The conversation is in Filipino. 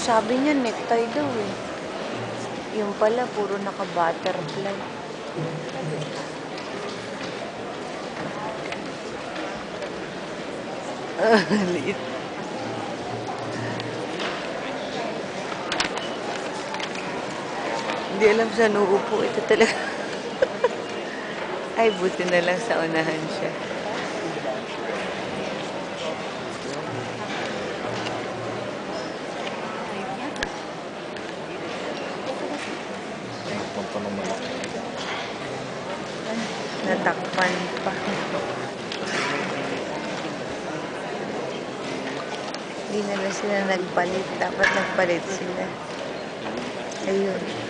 Sabi niya necktie daw eh. Yung pala, puro naka-butterfly. Liit. Hindi alam saan uupo. Ito talaga. Ay, buti na lang sa unahan siya. Natakpan pa. Hindi na sila nagpalit. Dapat nagpalit sila. Ayun.